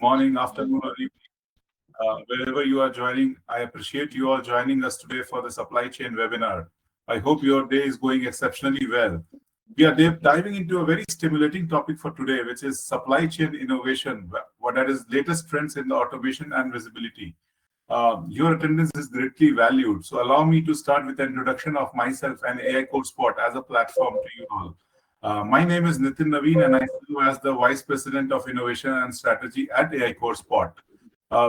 morning, afternoon, or evening, wherever you are joining. I appreciate you all joining us today for the supply chain webinar. I hope your day is going exceptionally well. We are diving into a very stimulating topic for today, which is supply chain innovation, what that is latest trends in the automation and visibility. Your attendance is greatly valued. So allow me to start with an introduction of myself and AI Code Spot as a platform to you all. My name is Nitin Naveen, and I serve as the Vice President of Innovation and Strategy at AI Core Spot.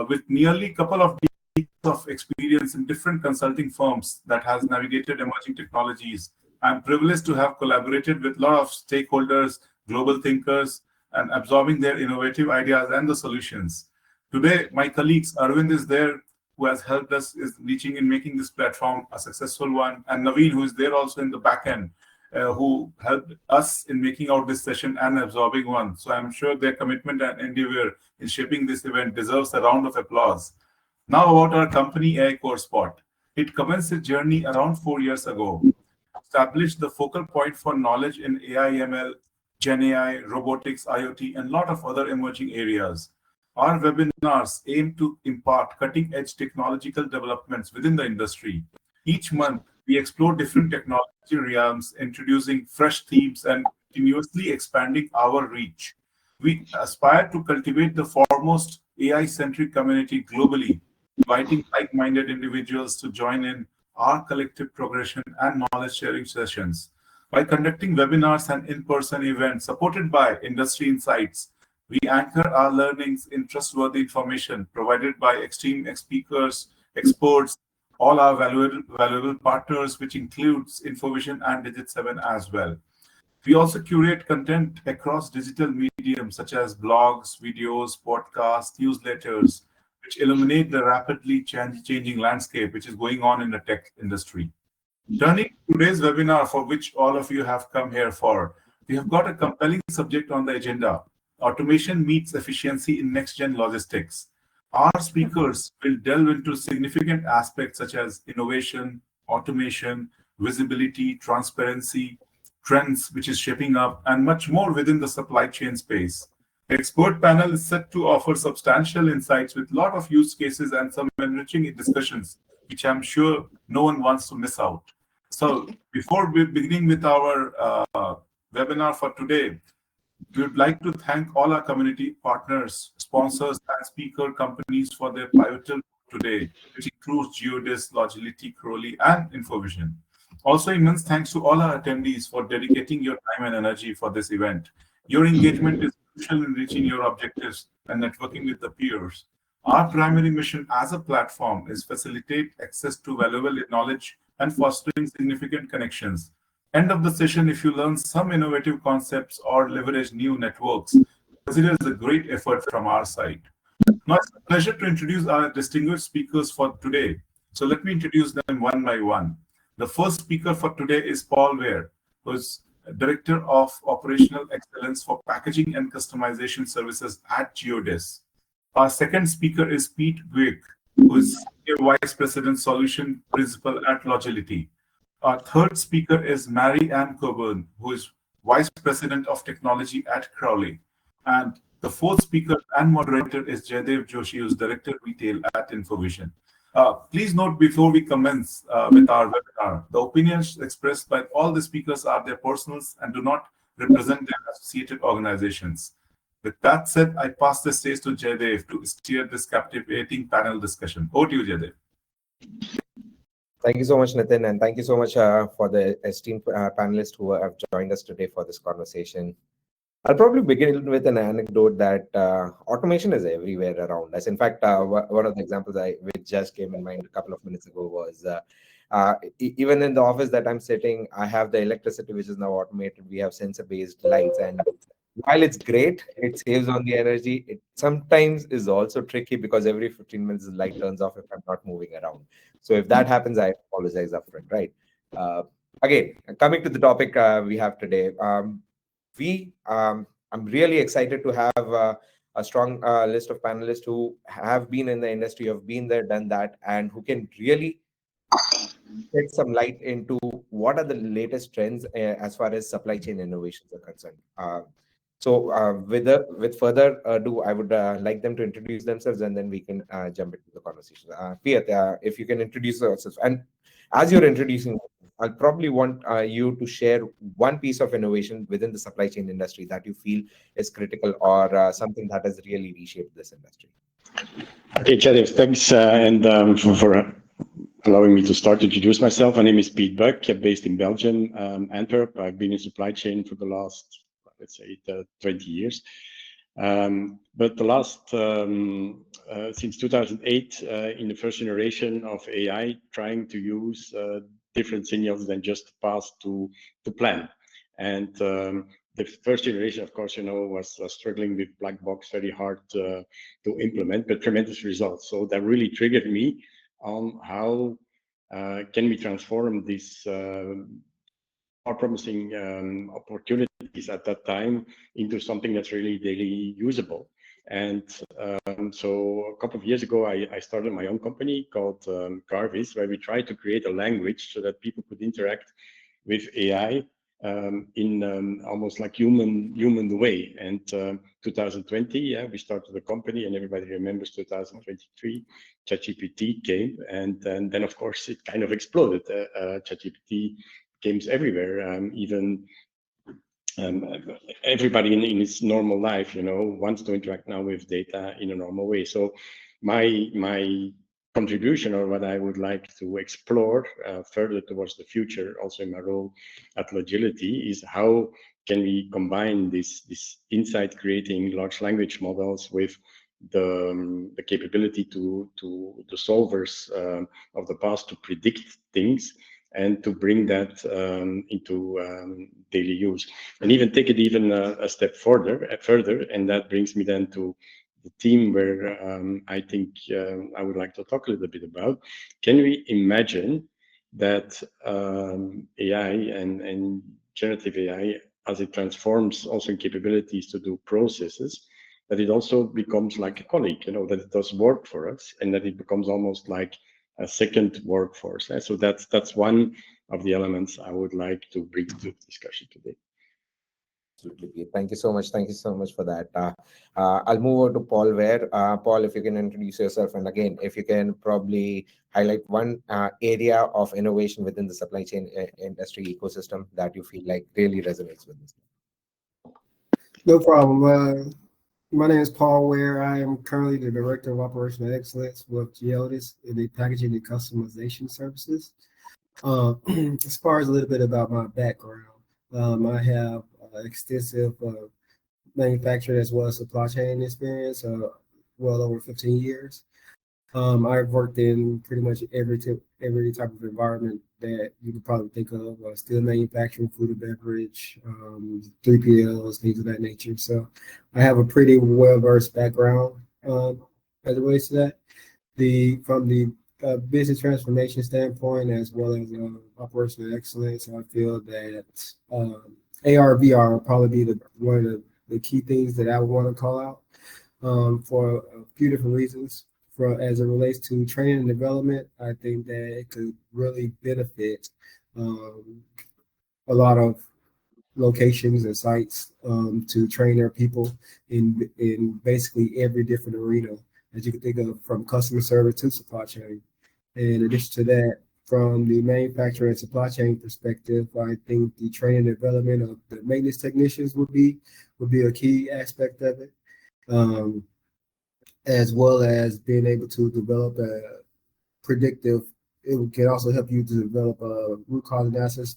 With nearly a couple of decades of experience in different consulting firms that has navigated emerging technologies, I'm privileged to have collaborated with a lot of stakeholders, global thinkers, and absorbing their innovative ideas and the solutions. Today, my colleagues Arvind is there, who has helped us is reaching in making this platform a successful one, and Naveen, who is there also in the back end, who helped us in making out this session and absorbing one. So I'm sure their commitment and endeavor in shaping this event deserves a round of applause. Now about our company AI Core Spot. It commenced its journey around 4 years ago, established the focal point for knowledge in AI, ML, GenAI, robotics, IoT, and a lot of other emerging areas. Our webinars aim to impart cutting-edge technological developments within the industry. Each month, we explore different technology realms, introducing fresh themes and continuously expanding our reach. We aspire to cultivate the foremost AI-centric community globally, inviting like-minded individuals to join in our collective progression and knowledge sharing sessions. By conducting webinars and in-person events supported by industry insights, we anchor our learnings in trustworthy information provided by esteemed speakers, experts, all our valuable partners, which includes Infovision and Digit7 as well. We also curate content across digital mediums such as blogs, videos, podcasts, newsletters, which illuminate the rapidly changing landscape which is going on in the tech industry. Turning to today's webinar, for which all of you have come here for, we have got a compelling subject on the agenda: automation meets efficiency in next-gen logistics. Our speakers will delve into significant aspects such as innovation, automation, visibility, transparency, trends which is shaping up, and much more within the supply chain space. The expert panel is set to offer substantial insights with a lot of use cases and some enriching discussions, which I'm sure no one wants to miss out. So before we beginning with our webinar for today, we would like to thank all our community partners, sponsors, and speaker companies for their pivotal today, which includes Geodis, Logility, Crowley, and Infovision. Also, immense thanks to all our attendees for dedicating your time and energy for this event. Your engagement is crucial in reaching your objectives and networking with the peers. Our primary mission as a platform is facilitate access to valuable knowledge and fostering significant connections. End of the session, if you learn some innovative concepts or leverage new networks, consider it a great effort from our side. Now, it's a pleasure to introduce our distinguished speakers for today. So let me introduce them one by one. The first speaker for today is Paul Ware, who is Director of Operational Excellence for Packaging and Customization Services at Geodis. Our second speaker is Piet, who is Senior Vice President Solution Principal at Logility. Our third speaker is Mary Ann Coburn, who is Vice President of Technology at Crowley. And the fourth speaker and moderator is Jaydev Doshi, who is Director Retail at Infovision. Please note before we commence with our webinar, the opinions expressed by all the speakers are their personals and do not represent their associated organizations. With that said, I pass the stage to Jaydev to steer this captivating panel discussion. Over to you, Jaydev. Thank you so much, Nitin, and thank you so much for the esteemed panelists who have joined us today for this conversation. I'll probably begin with an anecdote that automation is everywhere around us. In fact, one of the examples which just came in mind a couple of minutes ago was even in the office that I'm sitting, I have the electricity which is now automated. We have sensor-based lights, and while it's great, it saves on the energy. It sometimes is also tricky because every 15 minutes the light turns off if I'm not moving around. So if that happens, I apologize upfront, right? Again, coming to the topic we have today, I'm really excited to have a strong list of panelists who have been in the industry, have been there, done that, and who can really shed some light into what are the latest trends as far as supply chain innovations are concerned. So with further ado, I would like them to introduce themselves, and then we can jump into the conversation. Piet, if you can introduce yourself, and as you're introducing, I'll probably want you to share one piece of innovation within the supply chain industry that you feel is critical, or something that has really reshaped this industry. Okay, Jaydev, thanks, and for allowing me to start to introduce myself. My name is Piet Buyck, based in Belgium, Antwerp. I've been in supply chain for the last, let's say, 20 years. But the last, since 2008, in the first generation of AI, trying to use different signals than just pass to plan. And the first generation, of course, was struggling with black box, very hard to implement, but tremendous results. So that really triggered me on how can we transform these more promising opportunities at that time into something that's really daily usable. And so a couple of years ago, I started my own company called Carvis, where we tried to create a language so that people could interact with AI in almost like human way. And 2020, yeah, we started the company, and everybody remembers 2023, ChatGPT came, and then of course it kind of exploded. ChatGPT games everywhere, even everybody in his normal life, wants to interact now with data in a normal way. So my contribution, or what I would like to explore further towards the future, also in my role at Logility, is how can we combine this insight creating large language models with the capability to the solvers of the past to predict things and to bring that into daily use, and even take it even a step further. And that brings me then to the team where I think I would like to talk a little bit about. Can we imagine that AI and generative AI, as it transforms also in capabilities to do processes, that it also becomes like a colleague, that it does work for us, and that it becomes almost like a second workforce. So that's one of the elements I would like to bring to the discussion today. Absolutely. Thank you so much. Thank you so much for that. I'll move over to Paul Ware. Paul, if you can introduce yourself, and again, if you can probably highlight one area of innovation within the supply chain industry ecosystem that you feel like really resonates with this. No problem. My name is Paul Ware. I am currently the Director of Operational Excellence with Jaydev in the Packaging and Customization Services. As far as a little bit about my background, I have extensive manufacturing as well as supply chain experience, well over 15 years. I've worked in pretty much every type of environment that you could probably think of, steel manufacturing, food and beverage, 3PLs, things of that nature. So I have a pretty well-versed background as it relates to that. From the business transformation standpoint, as well as operational excellence, I feel that AR, VR will probably be one of the key things that I would want to call out for a few different reasons. As it relates to training and development, I think that it could really benefit a lot of locations and sites to train their people in basically every different arena, as you can think of, from customer service to supply chain. In addition to that, from the manufacturer and supply chain perspective, I think the training and development of the maintenance technicians would be a key aspect of it. As well as being able to develop a predictive, it can also help you to develop a root cause analysis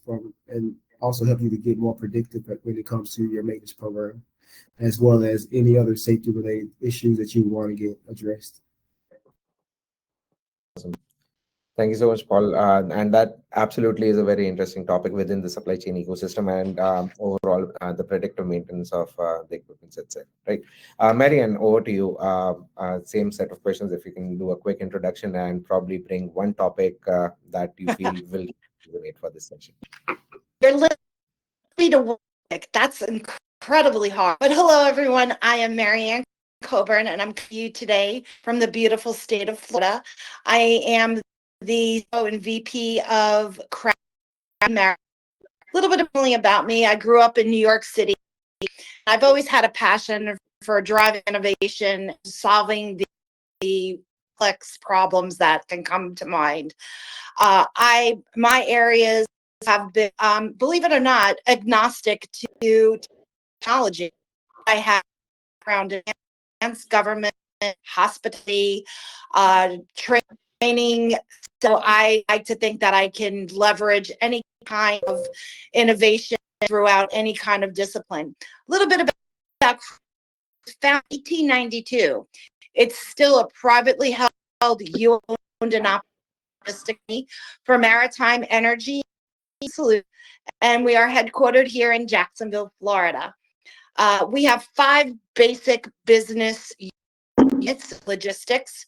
and also help you to get more predictive when it comes to your maintenance program, as well as any other safety related issues that you want to get addressed. Awesome. Thank you so much, Paul. And that absolutely is a very interesting topic within the supply chain ecosystem and overall the predictive maintenance of the equipment itself, right? Marianne, over to you. Same set of questions. If you can do a quick introduction and probably bring one topic that you feel will resonate for this session. You're literally to work. That's incredibly hard. But hello, everyone. I am Marianne Coburn, and I'm to you today from the beautiful state of Florida. I am the CEO and VP of Craft. A little bit about me. I grew up in New York City, I've always had a passion for driving innovation, solving the complex problems that can come to mind. My areas have been, believe it or not, agnostic to technology. I have background in finance, government, hospitality, training. So I like to think that I can leverage any kind of innovation throughout any kind of discipline. A little bit about found 1892. It's still a privately held, you-owned and operated for maritime energy solutions, and we are headquartered here in Jacksonville, Florida. We have 5 basic business units: logistics,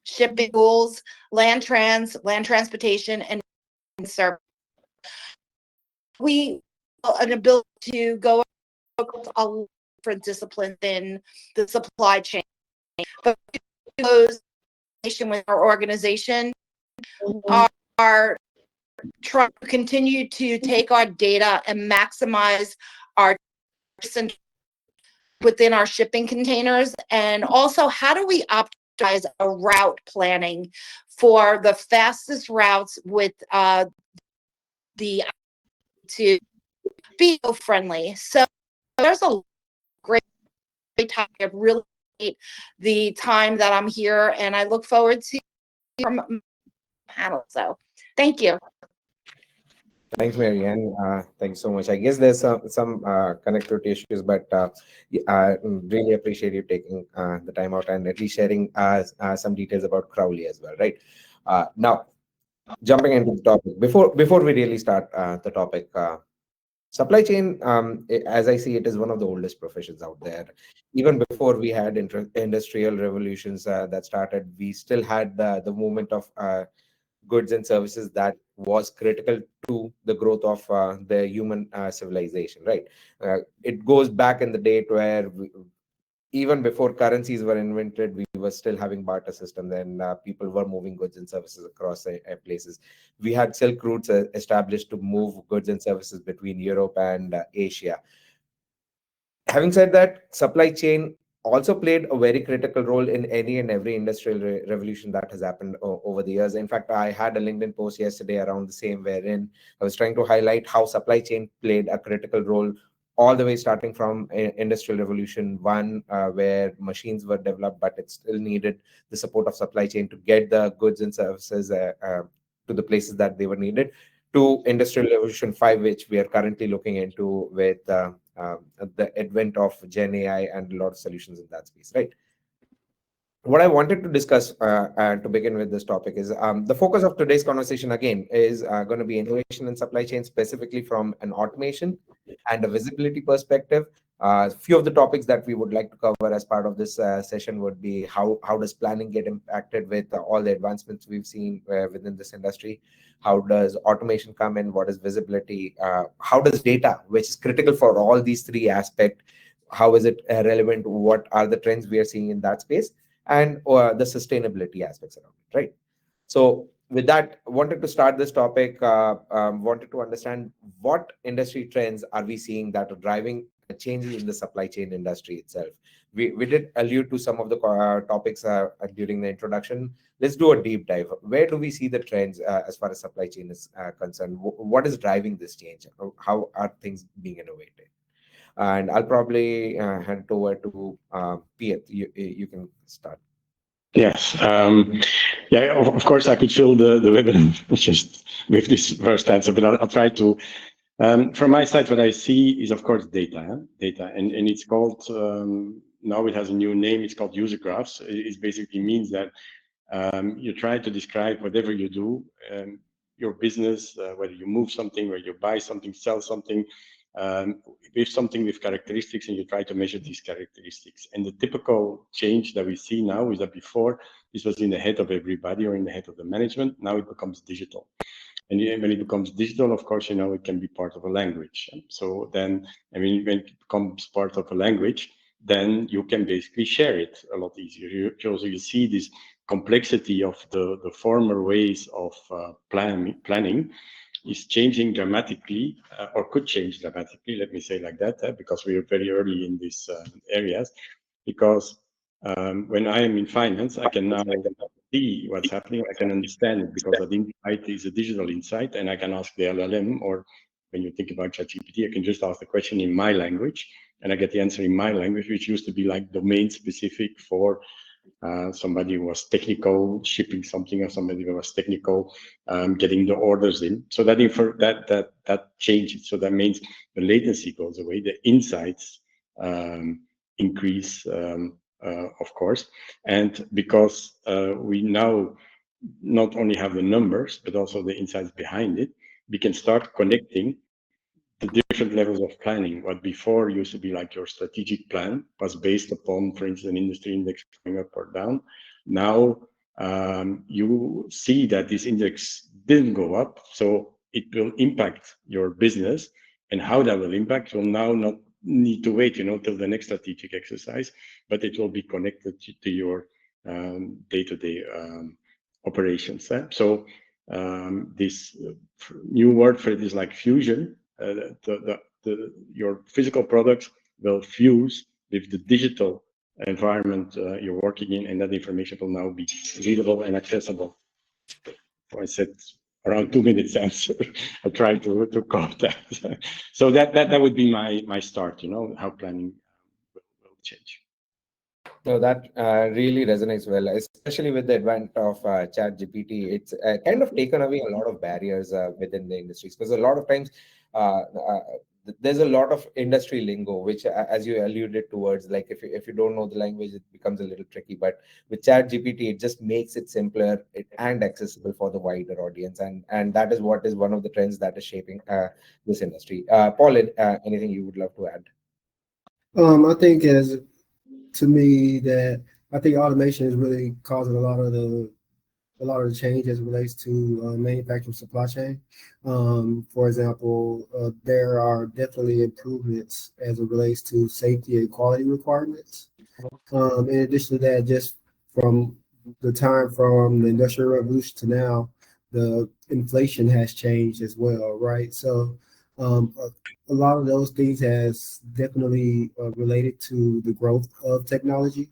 shipping, tools, land transportation, and service. We have an ability to go a different disciplines in the supply chain, but those with our organization are trying to continue to take our data and maximize our within our shipping containers, and also how do we optimize a route planning for the fastest routes with the to be friendly. So there's a great topic. I really appreciate the time that I'm here, and I look forward to from panel. So thank you. Thanks, Marianne. Thanks so much. I guess there's some connectivity issues, but I really appreciate you taking the time out and at least sharing some details about Crowley as well, right? Now, jumping into the topic, before we really start the topic, supply chain, as I see it, is one of the oldest professions out there. Even before we had industrial revolutions that started, we still had the movement of goods and services that was critical to the growth of the human civilization, right? It goes back in the date where even before currencies were invented, we were still having barter system. Then people were moving goods and services across places. We had silk routes established to move goods and services between Europe and Asia. Having said that, supply chain also played a very critical role in any and every industrial revolution that has happened over the years. In fact, I had a LinkedIn post yesterday around the same, wherein I was trying to highlight how supply chain played a critical role all the way starting from Industrial Revolution 1, where machines were developed, but it still needed the support of supply chain to get the goods and services to the places that they were needed, to Industrial Revolution 5, which we are currently looking into with the advent of GenAI and a lot of solutions in that space, right? What I wanted to discuss to begin with this topic is the focus of today's conversation again is going to be innovation in supply chain, specifically from an automation and a visibility perspective. A few of the topics that we would like to cover as part of this session would be how does planning get impacted with all the advancements we've seen within this industry? How does automation come in? What is visibility? How does data, which is critical for all these 3 aspects, how is it relevant? What are the trends we are seeing in that space? And the sustainability aspects around it, right? So with that, wanted to start this topic, wanted to understand what industry trends are we seeing that are driving changes in the supply chain industry itself. We did allude to some of the topics during the introduction. Let's do a deep dive. Where do we see the trends as far as supply chain is concerned? What is driving this change? How are things being innovated? And I'll probably hand it over to Piet. You can start. Yes. Yeah, of course, I could fill the webinar just with this first answer, but I'll try to. From my side, what I see is, of course, data. Data, and it's called, now it has a new name, it's called user graphs. It basically means that you try to describe whatever you do, your business, whether you move something, whether you buy something, sell something, with something with characteristics, and you try to measure these characteristics. And the typical change that we see now is that before this was in the head of everybody or in the head of the management. Now it becomes digital. And when it becomes digital, of course, it can be part of a language. So then, when it becomes part of a language, then you can basically share it a lot easier. You see this complexity of the former ways of planning is changing dramatically, or could change dramatically, let me say like that, because we are very early in these areas. Because when I am in finance, I can now see what's happening. I can understand it because that insight is a digital insight, and I can ask the LLM, or when you think about ChatGPT, I can just ask the question in my language, and I get the answer in my language, which used to be like domain specific for somebody who was technical shipping something, or somebody who was technical getting the orders in. So that changes. So that means the latency goes away, the insights increase, of course, and because we now not only have the numbers but also the insights behind it, we can start connecting the different levels of planning. What before used to be like your strategic plan was based upon, for instance, an industry index going up or down. Now you see that this index didn't go up, so it will impact your business, and how that will impact will now not need to wait, till the next strategic exercise, but it will be connected to your day-to-day operations. So this new word for it is like fusion. Your physical products will fuse with the digital environment you're working in, and that information will now be readable and accessible. So I said around 2 minutes answer. I tried to code that. So that would be my start. How planning will change. No, that really resonates well, especially with the advent of ChatGPT. It's kind of taken away a lot of barriers within the industries, because a lot of times there's a lot of industry lingo, which, as you alluded towards, like if you don't know the language, it becomes a little tricky. But with ChatGPT, it just makes it simpler and accessible for the wider audience, and that is what is one of the trends that is shaping this industry. Paul, anything you would love to add? I think to me that I think automation is really causing a lot of the change as it relates to manufacturing supply chain. For example, there are definitely improvements as it relates to safety and quality requirements. In addition to that, just from the time from the Industrial Revolution to now, the inflation has changed as well, right? So a lot of those things has definitely related to the growth of technology.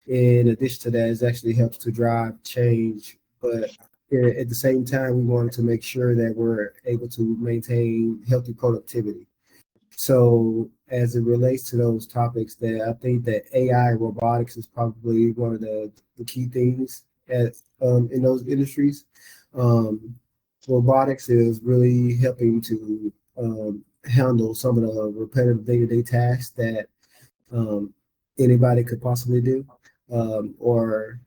In addition to that, it actually helps to drive change. But at the same time, we wanted to make sure that we're able to maintain healthy productivity. So as it relates to those topics, that I think that AI and robotics is probably one of the key things in those industries. Robotics is really helping to handle some of the repetitive day-to-day tasks that anybody could possibly do, or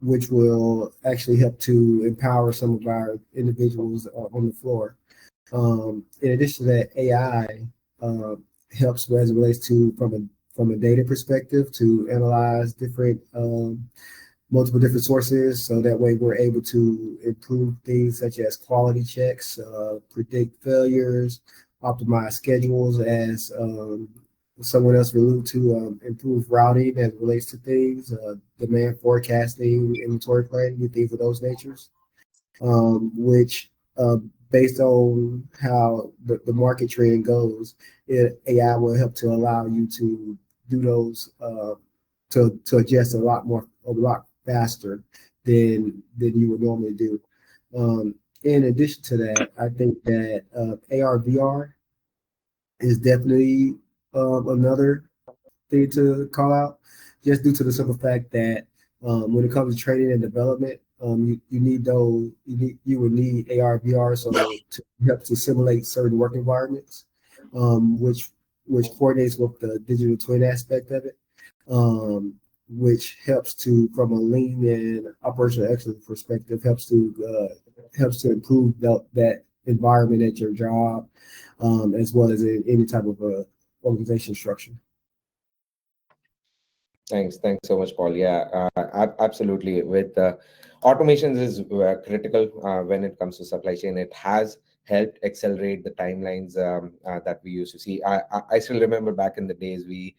which will actually help to empower some of our individuals on the floor. In addition to that, AI helps as it relates to from a data perspective to analyze different multiple different sources, so that way we're able to improve things such as quality checks, predict failures, optimize schedules, as someone else alluded to, improve routing as it relates to things, demand forecasting, inventory planning, and things of those natures, which based on how the market trend goes, AI will help to allow you to do those, to adjust a lot faster than you would normally do. In addition to that, I think that AR VR is definitely another thing to call out, just due to the simple fact that when it comes to training and development, you would need AR VR so to help to simulate certain work environments, which coordinates with the digital twin aspect of it, which helps to, from a lean and operational excellence perspective, helps to improve that environment at your job, as well as in any type of organization structure. Thanks so much, Paul. Yeah, absolutely. With automations is critical when it comes to supply chain. It has helped accelerate the timelines that we used to see. I still remember back in the days, we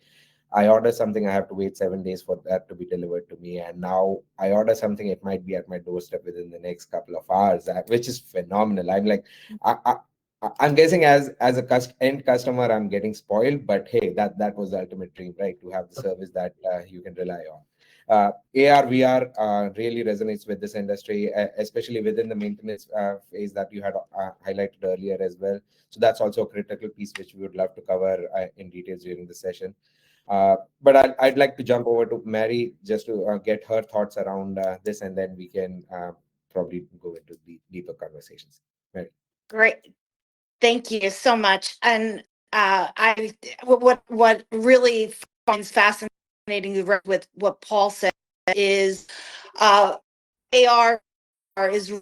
I order something, I have to wait 7 days for that to be delivered to me. And now I order something, it might be at my doorstep within the next couple of hours, which is phenomenal. I'm like, I'm guessing as a end customer, I'm getting spoiled, but hey, that was the ultimate dream, right? To have the service that you can rely on. AR, VR really resonates with this industry, especially within the maintenance phase that you had highlighted earlier as well. So that's also a critical piece which we would love to cover in details during the session. But I'd like to jump over to Mary just to get her thoughts around this, and then we can probably go into the deeper conversations. Mary. Great. Thank you so much. And what really finds fascinating with what Paul said is AR is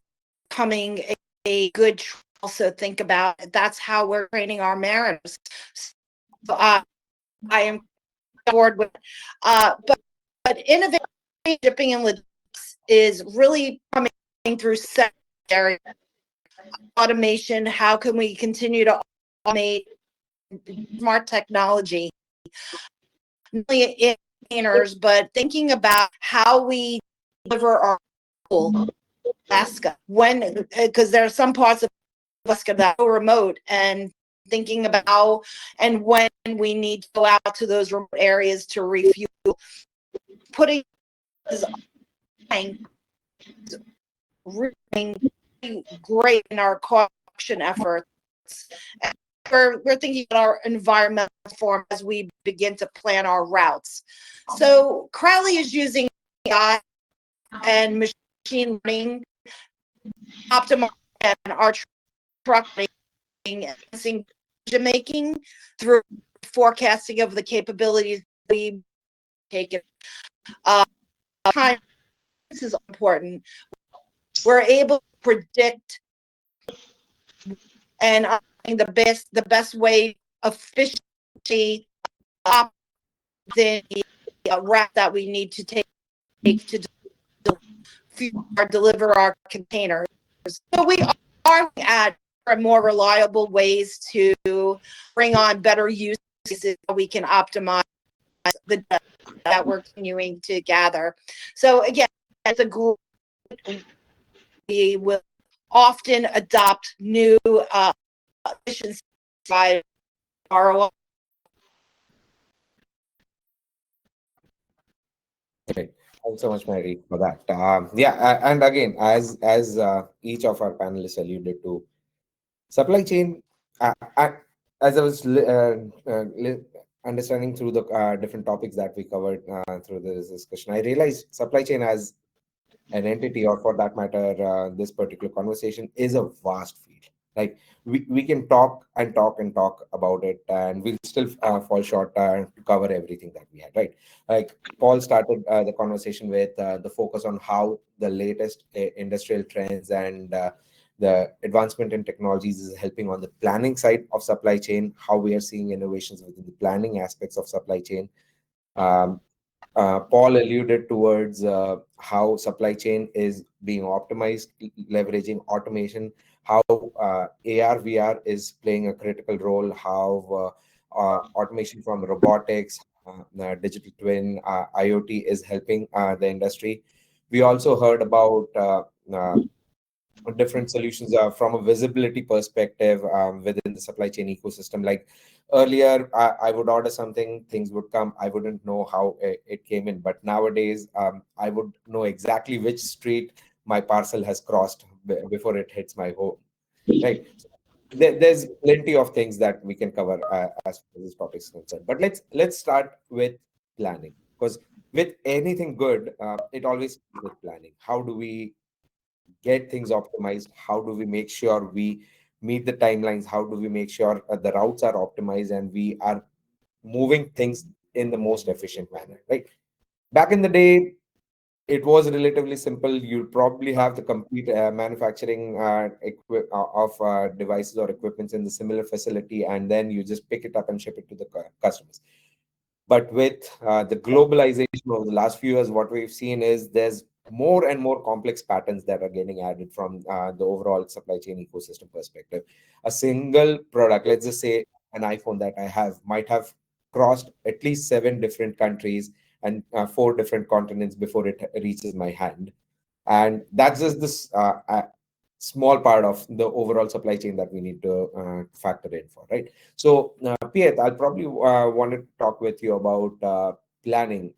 becoming a good tool. Also think about it. That's how we're training our mariners. So, I am on board with but innovative shipping and logistics is really coming through secondary automation. How can we continue to automate smart technology, not only in containers, but thinking about how we deliver our fuel Alaska, when, because there are some parts of Alaska that are remote, and thinking about how and when we need to go out to those remote areas to refuel, putting this on really great in our cost reduction efforts. And we're thinking about our environmental form as we begin to plan our routes. So Crowley is using AI and machine learning optimize our truck making and decision making through forecasting of the capabilities we take it. Time, this is important. We're able to predict and the best way efficiently the route that we need to take to deliver our containers. So we are at more reliable ways to bring on better uses that we can optimize the data that we're continuing to gather. So again, as a group, we will often adopt new efficiency by ROI. Great. Thanks so much, Mary, for that. And again, as each of our panelists alluded to, supply chain. As I was understanding through the different topics that we covered through this discussion, I realized supply chain as an entity, or for that matter, this particular conversation is a vast field. Like we can talk and talk and talk about it, and we'll still fall short to cover everything that we had, right? Like Paul started the conversation with the focus on how the latest industrial trends and the advancement in technologies is helping on the planning side of supply chain, how we are seeing innovations within the planning aspects of supply chain. Um, Paul alluded towards how supply chain is being optimized, leveraging automation, how AR, VR is playing a critical role, how automation from robotics, digital twin, IoT is helping the industry. We also heard about different solutions from a visibility perspective within the supply chain ecosystem. Like earlier, I would order something, things would come, I wouldn't know how it came in. But nowadays, I would know exactly which street my parcel has crossed before it hits my home. Right? There's plenty of things that we can cover as far as this topic is concerned. But let's start with planning, because with anything good, it always starts with planning. How do we get things optimized? How do we make sure we meet the timelines? How do we make sure the routes are optimized and we are moving things in the most efficient manner, right? Back in the day, it was relatively simple. You probably have the complete manufacturing of devices or equipments in the similar facility, and then you just pick it up and ship it to the customers. But with the globalization over the last few years, what we've seen is there's more and more complex patterns that are getting added from the overall supply chain ecosystem perspective. A single product, let's just say an iPhone that I have, might have crossed at least 7 different countries and 4 different continents before it reaches my hand. And that's just this small part of the overall supply chain that we need to factor in for, right? So, Piet, I'll probably want to talk with you about planning.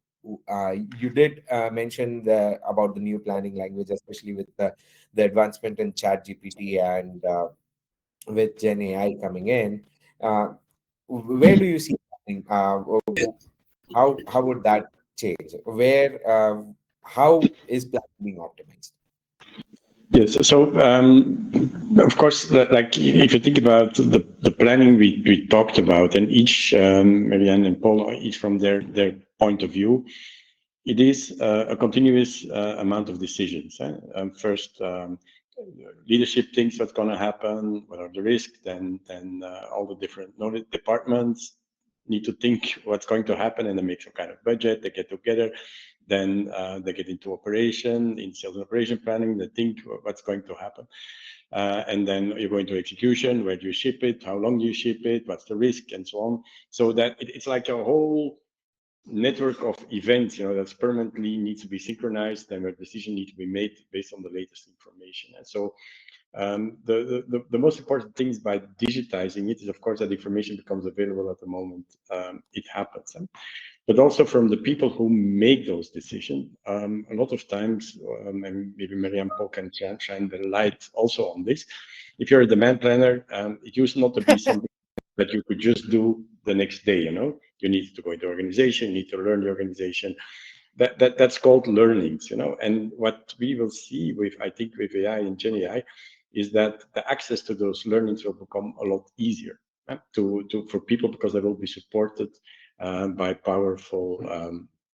You did mention about the new planning language, especially with the advancement in Chat GPT and with Gen AI coming in. Where do you see planning? How would that change? How is planning being optimized? Yes. So, of course, like if you think about the planning we talked about, and each Marianne and Paul, each from their point of view, it is a continuous amount of decisions. First, leadership thinks what's going to happen, what are the risks, then all the different departments need to think what's going to happen and then make some kind of budget. They get together, then they get into operation, in sales and operation planning, they think what's going to happen. And then you go into execution, where do you ship it, how long do you ship it, what's the risk, and so on. So that it's like a whole network of events, that's permanently needs to be synchronized, and where decision need to be made based on the latest information. And so the most important things by digitizing it is, of course, that information becomes available at the moment it happens. But also from the people who make those decisions, a lot of times, and maybe Marianne Paul can shine the light also on this. If you're a demand planner, it used not to be something that you could just do the next day. You need to go into organization, you need to learn the organization. That's called learnings. And what we will see I think with AI and GenAI is that the access to those learnings will become a lot easier for people, because they will be supported by powerful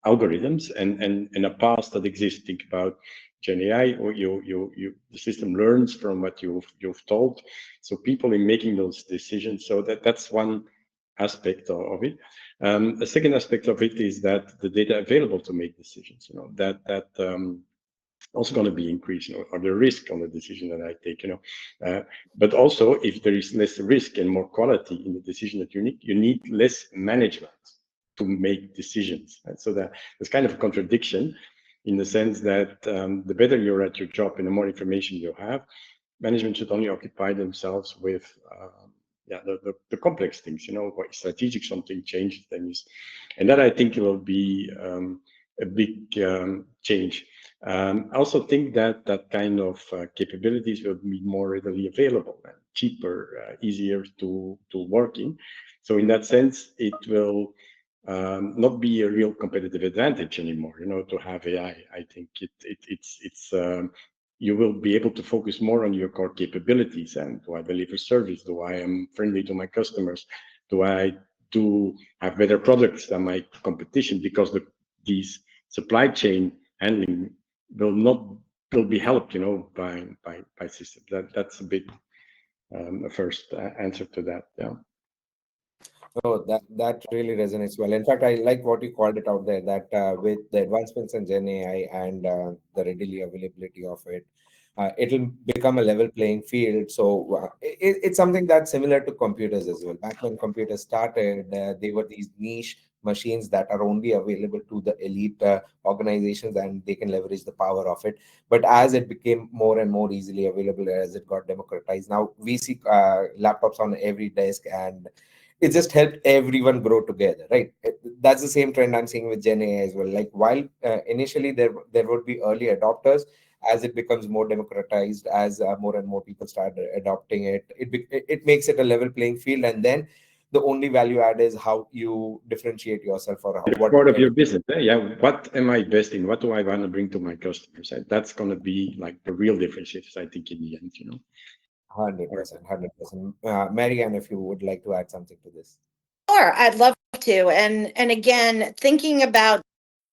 algorithms and a path that exists. Think about GenAI, or the system learns from what you've told. So people in making those decisions. So that's one aspect of it. A second aspect of it is that the data available to make decisions. That also going to be increasing, or the risk on the decision that I take. But also, if there is less risk and more quality in the decision that you need less management to make decisions. And so there's kind of a contradiction, in the sense that the better you're at your job and the more information you have, management should only occupy themselves with the complex things. What strategic something changes, then and that I think will be a big change. I also think that kind of capabilities will be more readily available and cheaper, easier to work in. So in that sense, it will not be a real competitive advantage anymore, to have AI. I think it's you will be able to focus more on your core capabilities. And do I deliver service? Do I am friendly to my customers? Do I have better products than my competition? Because these supply chain handling will be helped, by systems. That's a bit a first answer to that. Yeah. Oh, that really resonates well. In fact, I like what you called it out there, that with the advancements in Gen AI and the readily availability of it, it'll become a level playing field. So it's something that's similar to computers as well. Back when computers started, they were these niche machines that are only available to the elite organizations, and they can leverage the power of it. But as it became more and more easily available, as it got democratized, now we see laptops on every desk, and it just helped everyone grow together, right? That's the same trend I'm seeing with Gen AI as well. Like, while initially there would be early adopters, as it becomes more democratized, as more and more people start adopting it, it makes it a level playing field. And then the only value add is how you differentiate yourself, or what part of your business. Yeah, what am I best in? What do I want to bring to my customers? That's going to be like the real differentiators, I think, in the end. 100%, 100%. Marianne, if you would like to add something to this. Sure, I'd love to. And again, thinking about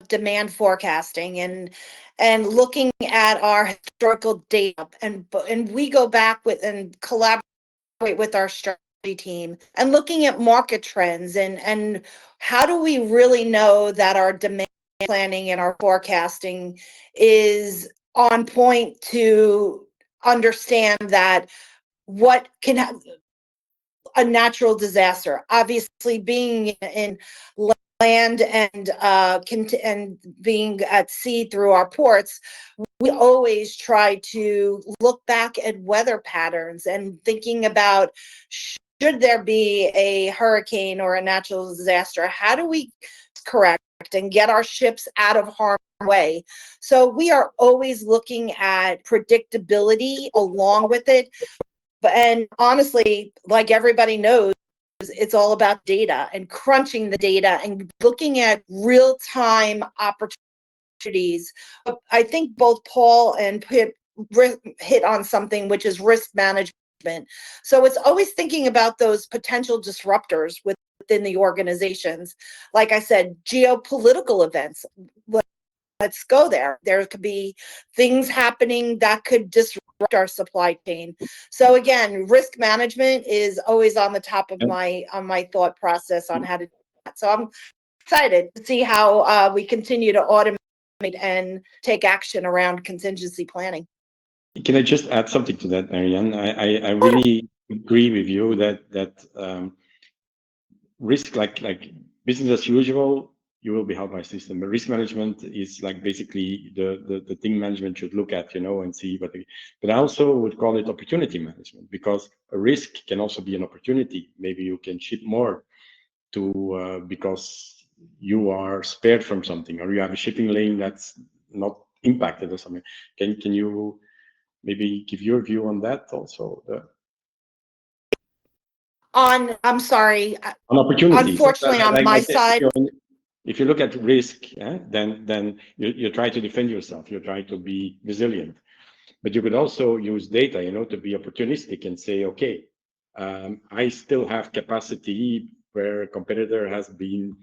demand forecasting and looking at our historical data, and we go back with and collaborate with our strategy team and looking at market trends, and how do we really know that our demand planning and our forecasting is on point to understand that what can a natural disaster. Obviously, being in land and being at sea through our ports, we always try to look back at weather patterns and thinking about, should there be a hurricane or a natural disaster, how do we correct and get our ships out of harm's way? So we are always looking at predictability along with it. And honestly, like everybody knows, it's all about data and crunching the data and looking at real-time opportunities. I think both Paul and Piet hit on something, which is risk management. So it's always thinking about those potential disruptors within the organizations. Like I said, geopolitical events. Let's go there. There could be things happening that could disrupt our supply chain. So again, risk management is always on the top of my thought process on how to do that. So I'm excited to see how we continue to automate and take action around contingency planning. Can I just add something to that, Marianne? I really agree with you that risk, like business as usual, you will be held by system. But risk management is like basically the thing management should look at, and see what but I also would call it opportunity management, because a risk can also be an opportunity. Maybe you can ship more to because you are spared from something, or you have a shipping lane that's not impacted or something. Can you maybe give your view on that also? I'm sorry. On opportunities. Unfortunately, on my side. If you look at risk, then you try to defend yourself. You try to be resilient. But you could also use data, to be opportunistic and say, okay, I still have capacity where a competitor has been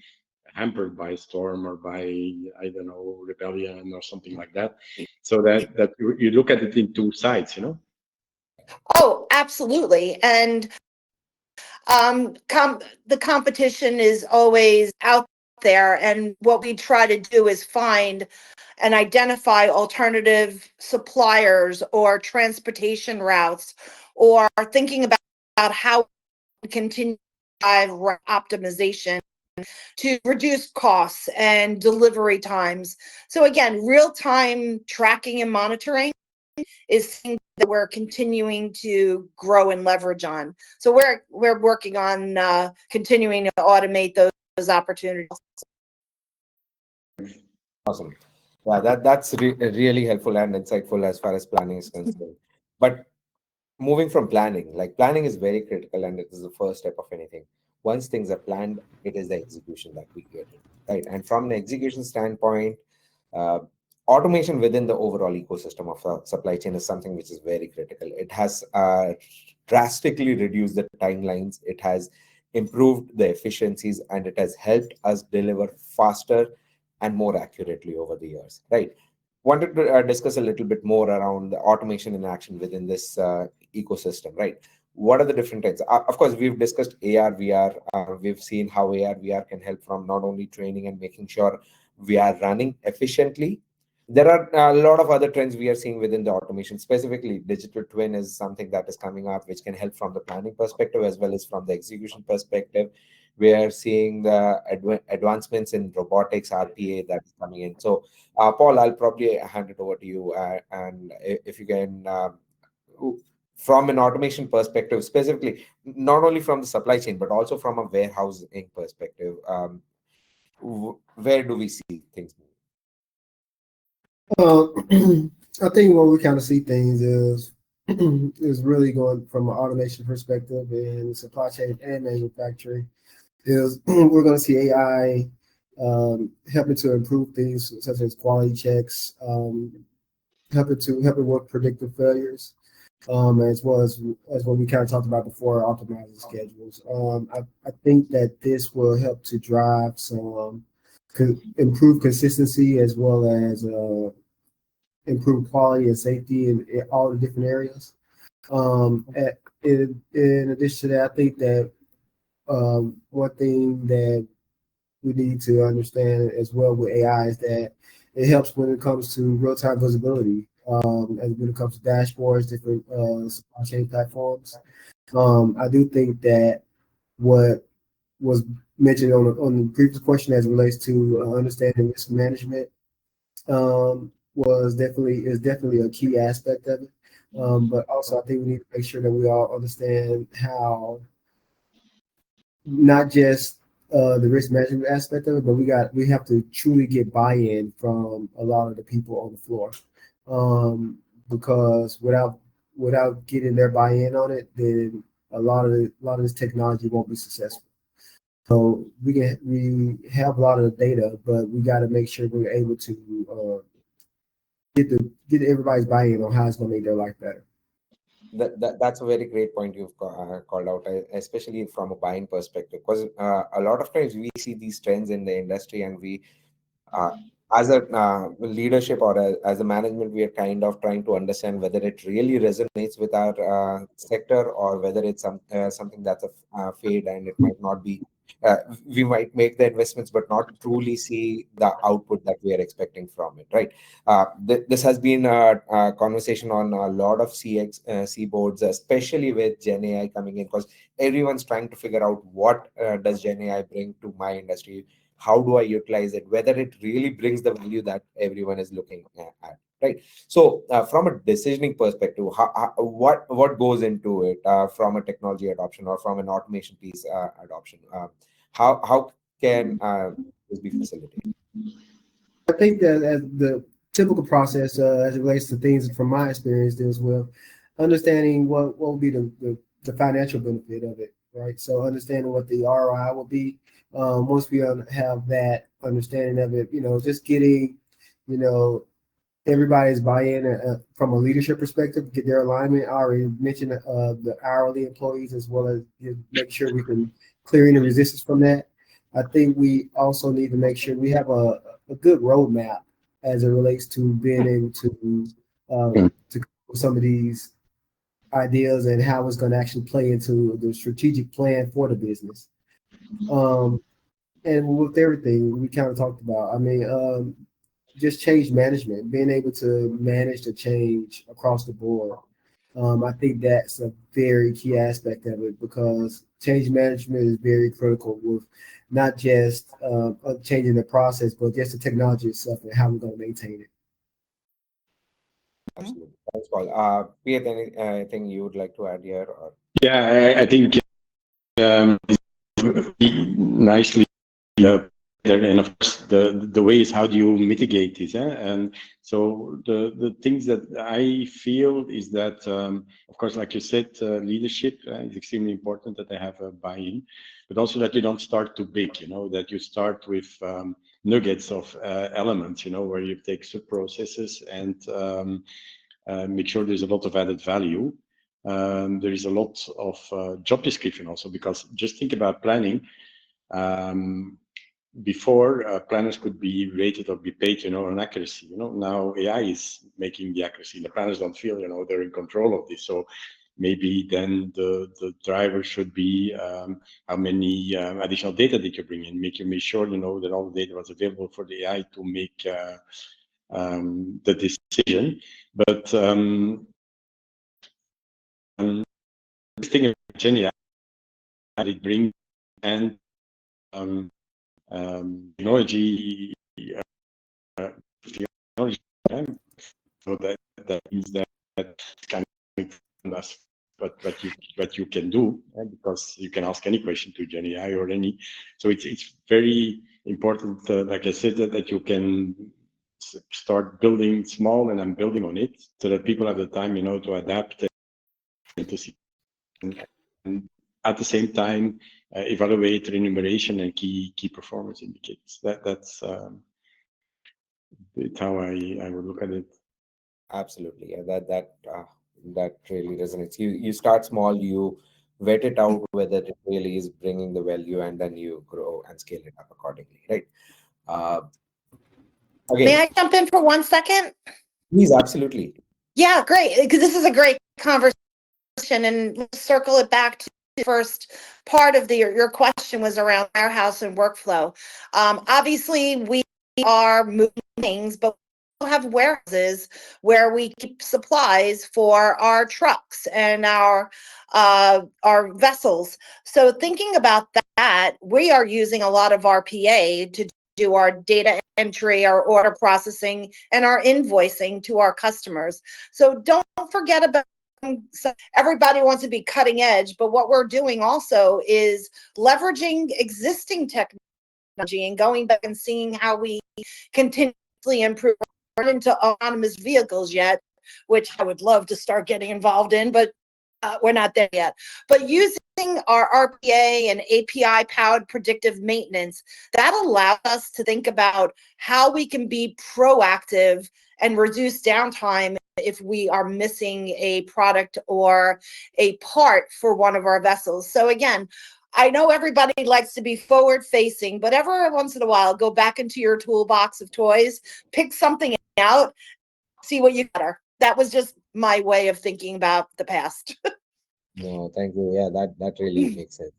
hampered by a storm or by, I don't know, rebellion or something like that. So that you look at it in two sides, Oh, absolutely. And the competition is always out there, and what we try to do is find and identify alternative suppliers or transportation routes, or thinking about how we continue optimization to reduce costs and delivery times. So again, real-time tracking and monitoring is something that we're continuing to grow and leverage on. So we're working on continuing to automate those opportunities. Awesome. Yeah, that's really helpful and insightful as far as planning is concerned. But moving from planning, like planning is very critical and it is the first step of anything. Once things are planned, it is the execution that we get, right? And from the execution standpoint, automation within the overall ecosystem of the supply chain is something which is very critical. It has drastically reduced the timelines. It has improved the efficiencies, and it has helped us deliver faster and more accurately over the years, right? Wanted to discuss a little bit more around the automation in action within this ecosystem, right? What are the different types? Of course, we've discussed AR, VR. We've seen how AR, VR can help from not only training and making sure we are running efficiently. There are a lot of other trends we are seeing within the automation. Specifically, digital twin is something that is coming up, which can help from the planning perspective as well as from the execution perspective. We are seeing the advancements in robotics, RPA that is coming in. So, Paul, I'll probably hand it over to you. And if you can, from an automation perspective, specifically, not only from the supply chain, but also from a warehousing perspective, where do we see things moving? I think what we kind of see things is really going from an automation perspective in supply chain and manufacturing. Is we're going to see AI helping to improve things such as quality checks, helping with predictive failures, as well as what we kind of talked about before, optimizing schedules. I think that this will help to drive some improve consistency as well as improve quality and safety in all the different areas. In addition to that, I think that one thing that we need to understand as well with AI is that it helps when it comes to real-time visibility, and when it comes to dashboards, different supply chain platforms. I do think that what was mentioned on the previous question as it relates to understanding risk management is definitely a key aspect of it. But also, I think we need to make sure that we all understand how not just the risk management aspect of it, but we have to truly get buy-in from a lot of the people on the floor, because without getting their buy-in on it, then a lot of this technology won't be successful. So we have a lot of the data, but we got to make sure we're able to get everybody's buy-in on how it's going to make their life better. That's a very great point you've called out, especially from a buying perspective, because a lot of times we see these trends in the industry, and we uh, as a leadership or as a management, we are kind of trying to understand whether it really resonates with our sector, or whether it's something that's a fade, and it might not be. We might make the investments but not truly see the output that we are expecting from it, right? This has been a conversation on a lot of C boards, especially with Gen AI coming in, because everyone's trying to figure out what does Gen AI bring to my industry, how do I utilize it, whether it really brings the value that everyone is looking at, right? So from a decisioning perspective, what goes into it, from a technology adoption or from an automation piece adoption, how can this be facilitated? I think that as the typical process, as it relates to things from my experience as well, understanding what will be the financial benefit of it, right? So understanding what the ROI will be. Once we have that understanding of it, just getting, you know, everybody's buy-in from a leadership perspective, get their alignment. I already mentioned the hourly employees, as well as make sure we can clear any resistance from that. I think we also need to make sure we have a good roadmap as it relates to being able to come up with some of these ideas and how it's going to actually play into the strategic plan for the business. And with everything we kind of talked about, I mean, just change management, being able to manage the change across the board. I think that's a very key aspect of it, because change management is very critical with not just changing the process, but just the technology itself and how we're going to maintain it. Absolutely. Thanks, Paul. Piet, anything you would like to add here? Or? Yeah, I think nicely. And of course, the way is how do you mitigate this? And so the things that I feel is that, of course, like you said, leadership is extremely important, that they have a buy-in, but also that you don't start too big, that you start with nuggets of elements, where you take sub-processes and make sure there's a lot of added value. There is a lot of job description also, because just think about planning. Before, planners could be rated or be paid, on accuracy. Now AI is making the accuracy. The planners don't feel, they're in control of this. So maybe then the driver should be how many additional data did you bring in? Make sure, that all the data was available for the AI to make the decision. But the thing of GenAI, it brings and technology, so that means that kind of us what you can do, because you can ask any question to GenAI or any. So it's very important, like I said, that you can start building small and then building on it, so that people have the time, to adapt and to see. And at the same time, evaluate remuneration and key performance indicators. That's how I would look at it. Absolutely, yeah, that really resonates. You start small, you vet it out whether it really is bringing the value, and then you grow and scale it up accordingly, right? May I jump in for 1 second? Please, absolutely. Yeah, great, because this is a great conversation, and let's circle it back to the first part of your question was around warehouse and workflow. Obviously, we are moving things, but have warehouses where we keep supplies for our trucks and our vessels. So thinking about that, we are using a lot of RPA to do our data entry, our order processing, and our invoicing to our customers. So don't forget about. So everybody wants to be cutting edge, but what we're doing also is leveraging existing technology and going back and seeing how we continuously improve. Into autonomous vehicles yet, which I would love to start getting involved in, but we're not there yet. But using our RPA and API powered predictive maintenance, that allows us to think about how we can be proactive and reduce downtime if we are missing a product or a part for one of our vessels. So again, I know everybody likes to be forward facing, but every once in a while, go back into your toolbox of toys, pick something out, see what you got. That was just my way of thinking about the past. No, thank you. Yeah, that really makes sense.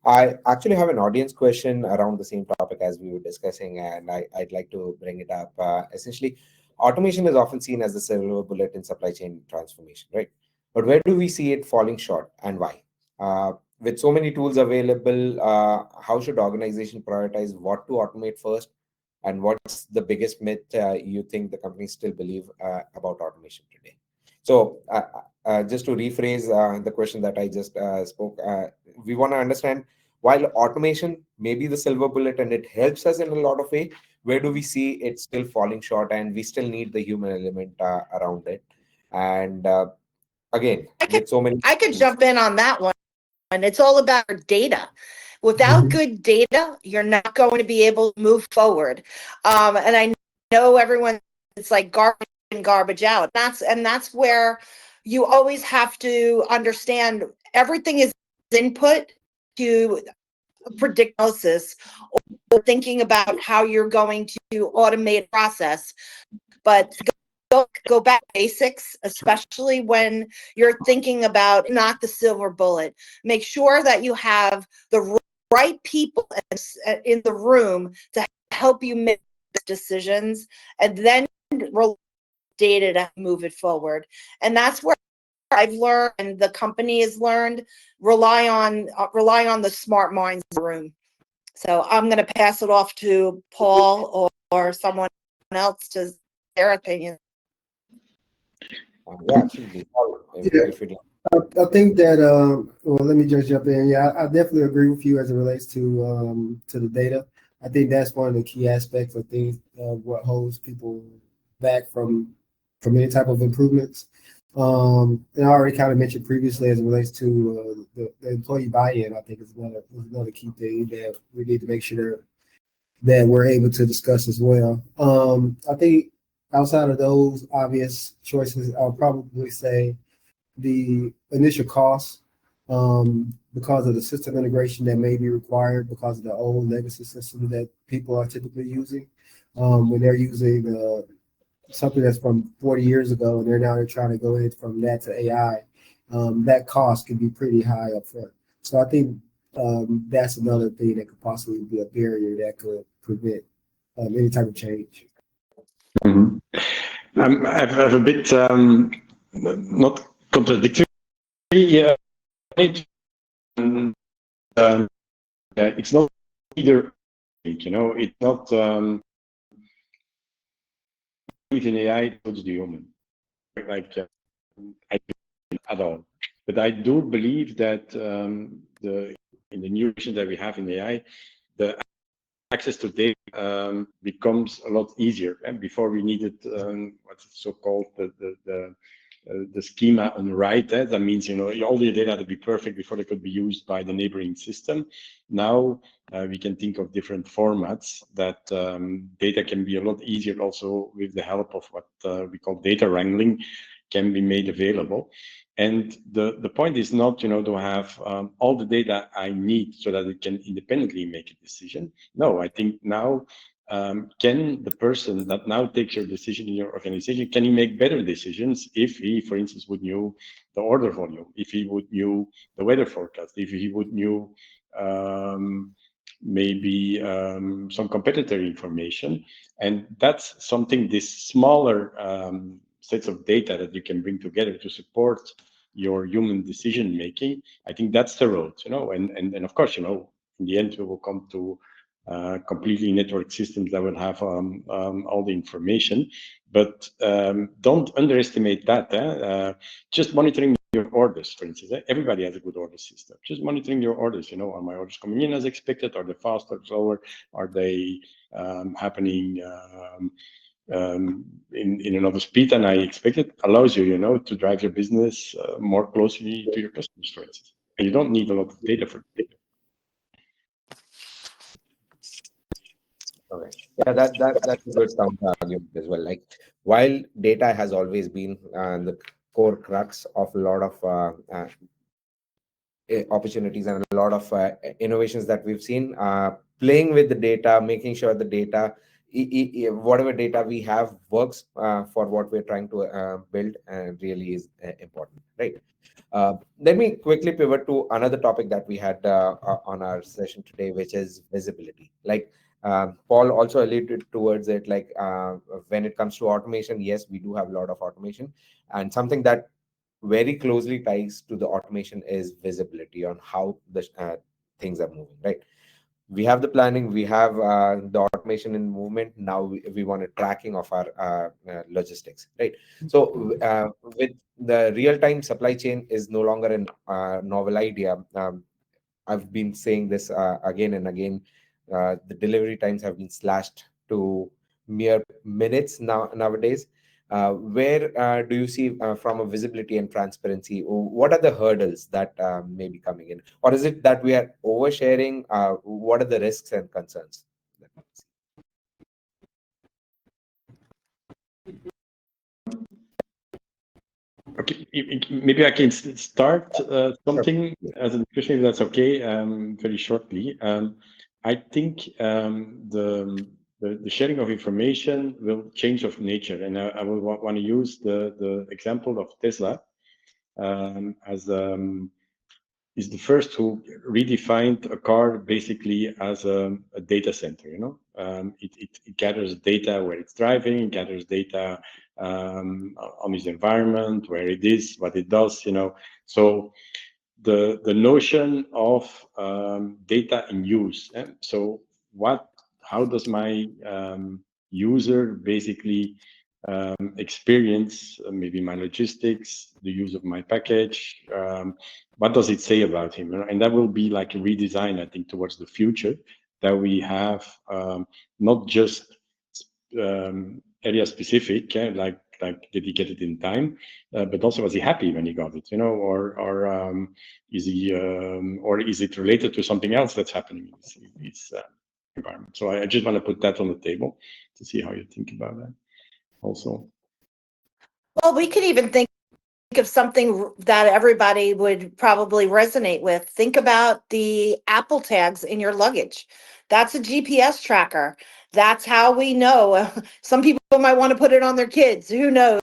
I actually have an audience question around the same topic as we were discussing, and I'd like to bring it up. Essentially, automation is often seen as the silver bullet in supply chain transformation, right? But where do we see it falling short, and why? With so many tools available, how should organization prioritize what to automate first, and what's the biggest myth you think the companies still believe about automation today? So, just to rephrase the question that I just spoke, we want to understand, while automation may be the silver bullet and it helps us in a lot of way, where do we see it still falling short, and we still need the human element around it? And again, with so many I could tools. jump in on that one. And it's all about data. Without good data, you're not going to be able to move forward. And I know everyone, it's like garbage in, garbage out. That's where you always have to understand everything is input to predictnosis or thinking about how you're going to automate a process. But go back to basics, especially when you're thinking about not the silver bullet. Make sure that you have the right people in the room to help you make decisions, and then data to move it forward. And that's where I've learned, and the company has learned, rely on the smart minds in the room. So I'm going to pass it off to Paul or someone else to their opinion. Yeah, absolutely. If you'd like. I think that well, let me just jump in. Yeah, I definitely agree with you as it relates to the data. I think that's one of the key aspects of things what holds people back from any type of improvements. And I already kind of mentioned previously as it relates to the employee buy-in. I think is another key thing that we need to make sure that we're able to discuss as well. I think outside of those obvious choices, I'll probably say the initial costs because of the system integration that may be required because of the old legacy system that people are typically using. When they're using something that's from 40 years ago and they're trying to go in from that to AI, that cost can be pretty high up front. So I think that's another thing that could possibly be a barrier that could prevent any type of change. Mm-hmm. I have a bit not contradictory. Yeah, it's not either. It's not within AI towards the human, like at all. But I do believe that in the new vision that we have in AI, the access to data becomes a lot easier. And before we needed what's so-called the schema on the right. That means all the data had to be perfect before they could be used by the neighboring system. Now we can think of different formats that data can be a lot easier also with the help of what we call data wrangling can be made available. And the point is not, to have all the data I need so that it can independently make a decision. No, I think now, can the person that now takes your decision in your organization, can he make better decisions if he, for instance, would knew the order volume, if he would knew the weather forecast, if he would knew maybe some competitor information. And that's something, this smaller sets of data that you can bring together to support your human decision making. I think that's the road, and of course, in the end, we will come to completely networked systems that will have all the information. But don't underestimate that. Just monitoring your orders, for instance. Everybody has a good order system. Just monitoring your orders. Are my orders coming in as expected? Are they fast or slower? Are they happening in another speed than I expected? Allows you, to drive your business more closely to your customers, for instance. And you don't need a lot of data for it. Okay. Yeah, that's a good counter argument as well. Like, while data has always been the core crux of a lot of opportunities and a lot of innovations that we've seen, playing with the data, making sure the data, whatever data we have, works for what we're trying to build, really is important, right? Let me quickly pivot to another topic that we had on our session today, which is visibility. Like, Paul also alluded towards it, like when it comes to automation, yes, we do have a lot of automation, and something that very closely ties to the automation is visibility on how the things are moving, right? We have the planning, we have the automation in movement. Now we want a tracking of our logistics, right? So with the real-time supply chain is no longer a novel idea. I've been saying this again and again. The delivery times have been slashed to mere minutes nowadays. Where do you see from a visibility and transparency, what are the hurdles that may be coming in? Or is it that we are oversharing? What are the risks and concerns? Okay, maybe I can start something as a discussion, if that's okay, very shortly. I think the sharing of information will change of nature, and I will want to use the example of Tesla as is the first who redefined a car basically as a data center. It gathers data where it's driving, it gathers data on its environment, where it is, what it does. So the notion of data in use. So how does my user basically experience maybe my logistics, the use of my package, what does it say about him? And that will be like a redesign, I think, towards the future, that we have not just area specific, like did he get it in time, but also was he happy when he got it, or is he or is it related to something else that's happening in his environment? So I just want to put that on the table to see how you think about that also. Well, we could even think of something that everybody would probably resonate with. Think about the Apple tags in your luggage. That's a GPS tracker. That's how we know. Some people might want to put it on their kids, who knows?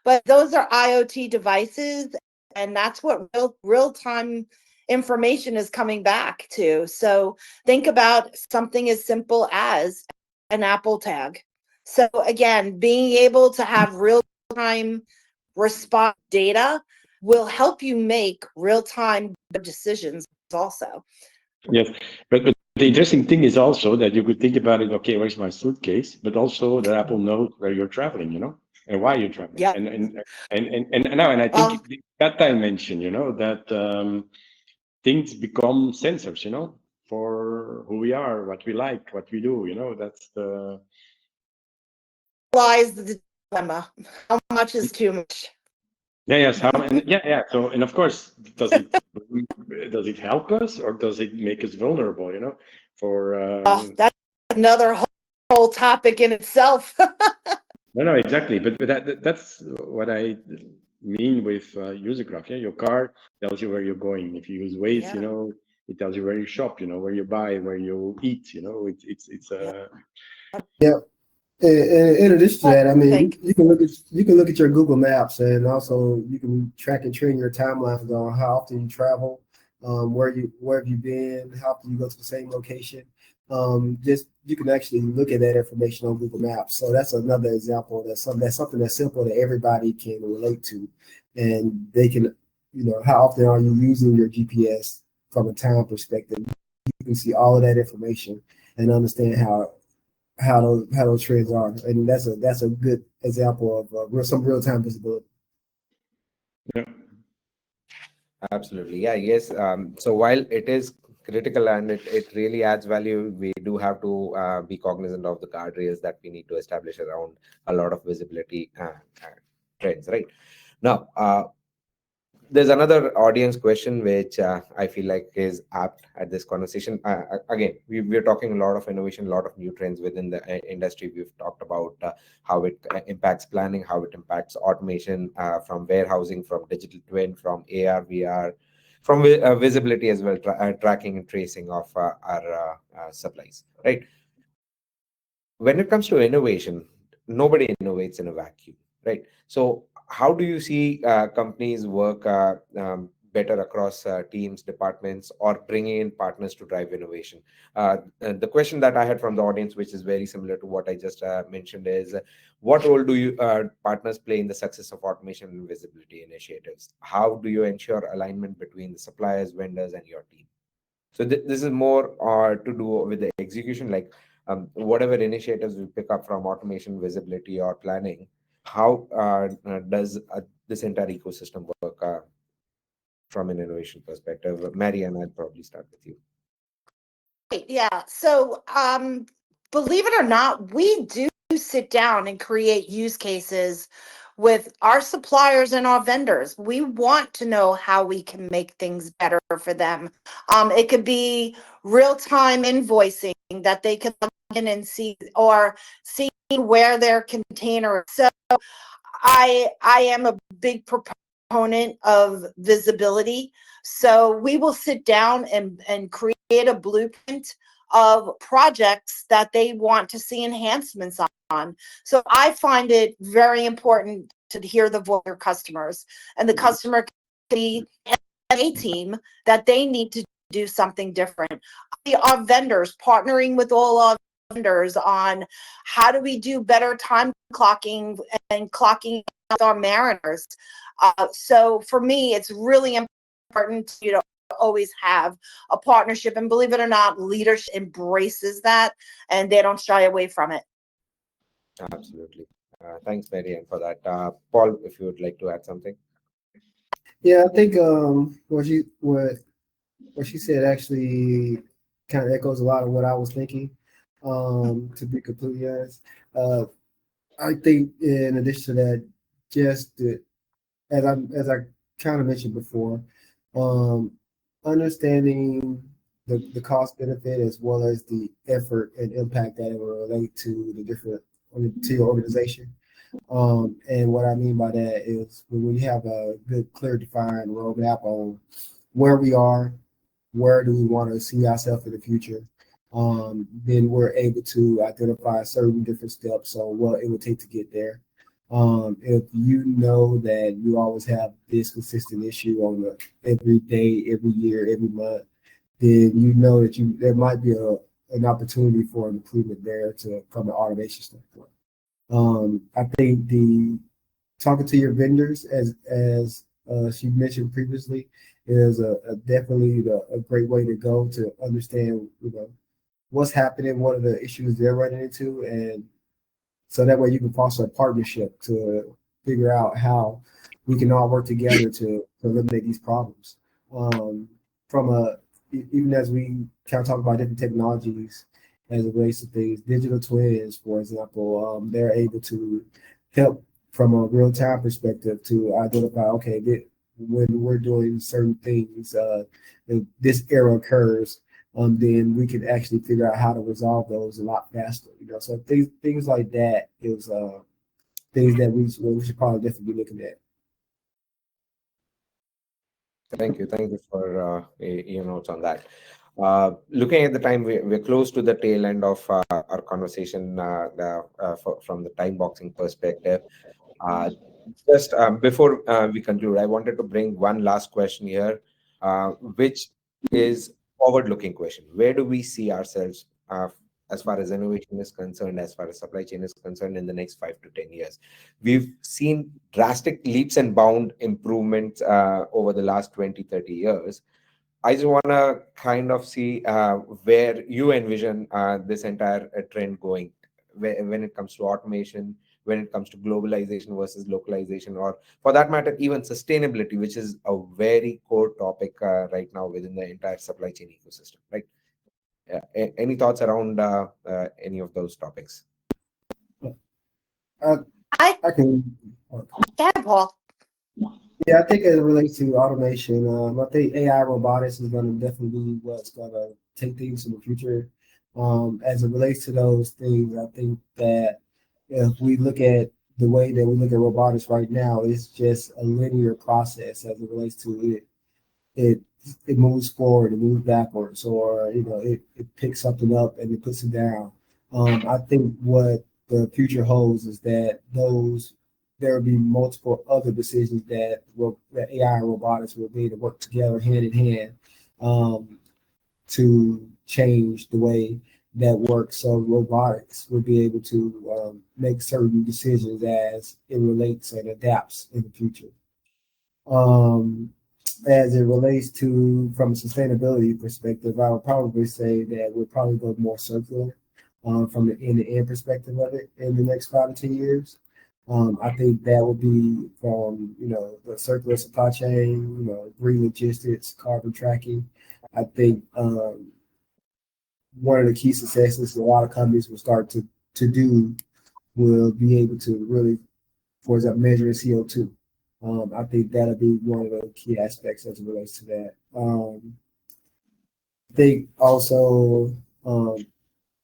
But those are IoT devices, and that's what real-time information is coming back to. So think about something as simple as an Apple tag. So again, being able to have real-time response data will help you make real-time decisions also. Yes, but the interesting thing is also that you could think about it, okay, where's my suitcase? But also that Apple knows where you're traveling, and why you're traveling. Yeah. And I think that dimension, that things become sensors, for who we are, what we like, what we do, that's the... Lies the dilemma. How much is too much? Yes. So, and of course, does it help us, or does it make us vulnerable? That's another whole topic in itself. No, exactly. But that's what I mean with user graph. Yeah, your car tells you where you're going. If you use Waze, it tells you where you shop. Where you buy, where you eat. It's Yeah. In addition to that, I mean, you can look at your Google Maps, and also you can track and train your timelines on how often you travel, where have you been, how often you go to the same location. Just you can actually look at that information on Google Maps. So that's another example. That's something that's simple that everybody can relate to, and they can, how often are you using your GPS from a time perspective? You can see all of that information and understand how those trends are, and that's a good example of some real time visibility. Yeah. Absolutely. Yeah, yes. So while it is critical and it really adds value, we do have to be cognizant of the guardrails that we need to establish around a lot of visibility trends, right? Now, there's another audience question which I feel like is apt at this conversation. Again, we're talking a lot of innovation, a lot of new trends within the industry. We've talked about how it impacts planning, how it impacts automation, from warehousing, from digital twin, from AR, VR, from visibility as well, tracking and tracing of our supplies, right? When it comes to innovation, nobody innovates in a vacuum, right? So how do you see companies work better across teams, departments, or bringing in partners to drive innovation? The question that I had from the audience, which is very similar to what I just mentioned, is what role do you partners play in the success of automation and visibility initiatives? How do you ensure alignment between the suppliers, vendors, and your team? So this is more to do with the execution, like whatever initiatives we pick up from automation, visibility, or planning. How does this entire ecosystem work from an innovation perspective? Marianne, I'd probably start with you. Yeah. So, believe it or not, we do sit down and create use cases with our suppliers and our vendors. We want to know how we can make things better for them. It could be real-time invoicing that they can log in and see, or see where their container is. So I am a big proponent of visibility. So we will sit down and create a blueprint of projects that they want to see enhancements on. So I find it very important to hear the voice of your customers, and the customer can be a team that they need to do something different. Our vendors, partnering with all our vendors on how do we do better time clocking and clocking with our mariners. So for me, it's really important to always have a partnership, and believe it or not, leadership embraces that and they don't shy away from it. Absolutely. Thanks, Marianne, for that. Paul, if you would like to add something. Yeah, I think what she said actually kind of echoes a lot of what I was thinking. To be completely honest, I think in addition to that, just as I kind of mentioned before, um, understanding the cost benefit as well as the effort and impact that it will relate to to your organization. And what I mean by that is when we have a good, clear, defined roadmap on where we are, where do we want to see ourselves in the future, then we're able to identify certain different steps on what it would take to get there. If you know that you always have this consistent issue on every day, every year, every month, then you know that there might be an opportunity for an improvement there from an automation standpoint. I think the talking to your vendors, as she mentioned previously, is definitely a great way to go to understand what's happening, what are the issues they're running into, and so that way you can foster a partnership to figure out how we can all work together to eliminate these problems. From even as we kind of talk about different technologies as it relates to things, digital twins, for example, they're able to help from a real time perspective to identify, okay, when we're doing certain things, if this error occurs, then we can actually figure out how to resolve those a lot faster. So things like that is things that we should probably definitely be looking at. Thank you for your notes on that. Looking at the time, we're close to the tail end of our conversation from the time boxing perspective. Just before we conclude, I wanted to bring one last question here. which is forward-looking question. Where do we see ourselves as far as innovation is concerned, as far as supply chain is concerned in the next 5 to 10 years? We've seen drastic leaps and bound improvements over the last 20, 30 years. I just want to kind of see where you envision this entire trend going when it comes to automation, when it comes to globalization versus localization, or for that matter, even sustainability, which is a very core topic right now within the entire supply chain ecosystem, right? Any thoughts around any of those topics? I, I I can. yeah, Paul. Yeah, I think as it relates to automation, I think AI robotics is going to definitely be what's going to take things to the future. As it relates to those things, I think that if we look at the way that we look at robotics right now, it's just a linear process as it relates to it. It moves forward, it moves backwards, or it picks something up and it puts it down. I think what the future holds is that there will be multiple other decisions that AI and robotics will be able to work together hand in hand to change the way that works. So robotics will be able to make certain decisions as it relates and adapts in the future. As it relates to from a sustainability perspective, I would probably say that we'll probably go more circular from the end-to-end perspective of it in the next 5 to 10 years. I think that will be from the circular supply chain, green logistics, carbon tracking. I think one of the key successes a lot of companies will start to do will be able to really, for example, measuring CO2. I think that'll be one of the key aspects as it relates to that. I think also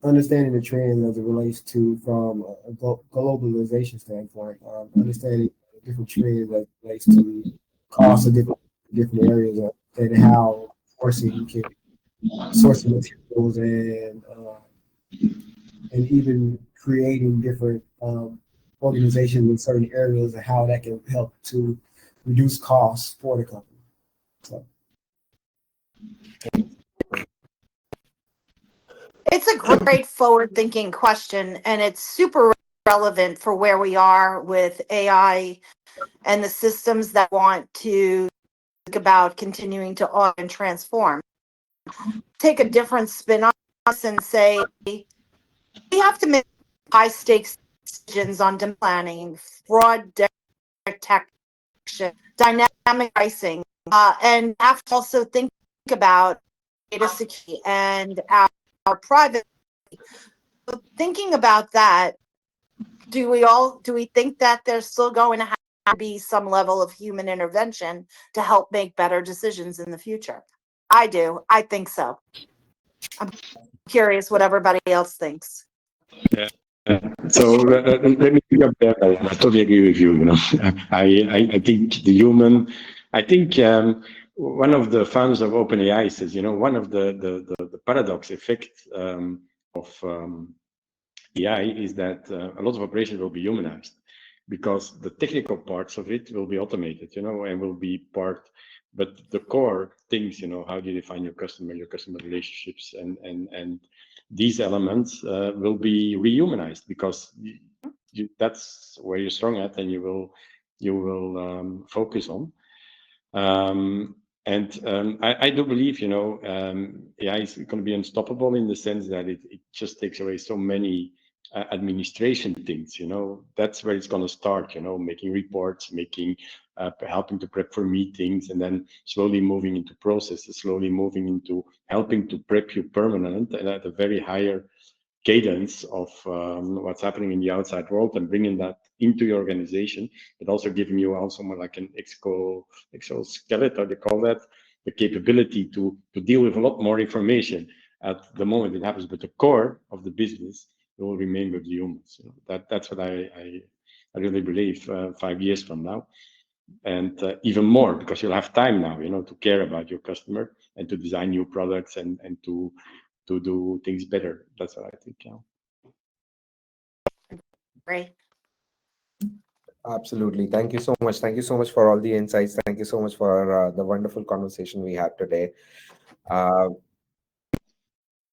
understanding the trend as it relates to from a globalization standpoint, understanding different trends as it relates to costs of different areas and how sourcing materials and even creating different organizations in certain areas and how that can help to reduce costs for the company. So. It's a great forward-thinking question, and it's super relevant for where we are with AI and the systems that want to think about continuing to augment and transform. Take a different spin on us and say we have to make high-stakes decisions on demand planning, fraud detection, dynamic pricing, and have to also think about data security and our private. So thinking about that, do we think that there's still going to have to be some level of human intervention to help make better decisions in the future? I do. I think so. I'm curious what everybody else thinks. Yeah. So let me pick up there. I totally agree with you. I think the human. I think one of the founders of OpenAI says, one of the paradox effect of AI is that a lot of operations will be humanized because the technical parts of it will be automated, and will be part. But the core things, how do you define your customer relationships, and these elements will be rehumanized because that's where you're strong at, and you will focus on. I do believe, AI is going to be unstoppable in the sense that it just takes away so many administration things. That's where it's going to start. Making reports, helping to prep for meetings, and then slowly moving into processes, slowly moving into helping to prep you permanent and at a very higher cadence of what's happening in the outside world and bringing that into your organization, but also giving you also more like an exoskeleton, they call that, the capability to deal with a lot more information at the moment it happens. But the core of the business will remain with the humans. That's what I really believe 5 years from now. And even more because you'll have time now, to care about your customer and to design new products and to do things better. That's what I think. Great. Absolutely. Thank you so much. Thank you so much for all the insights. Thank you so much for the wonderful conversation we had today. Uh,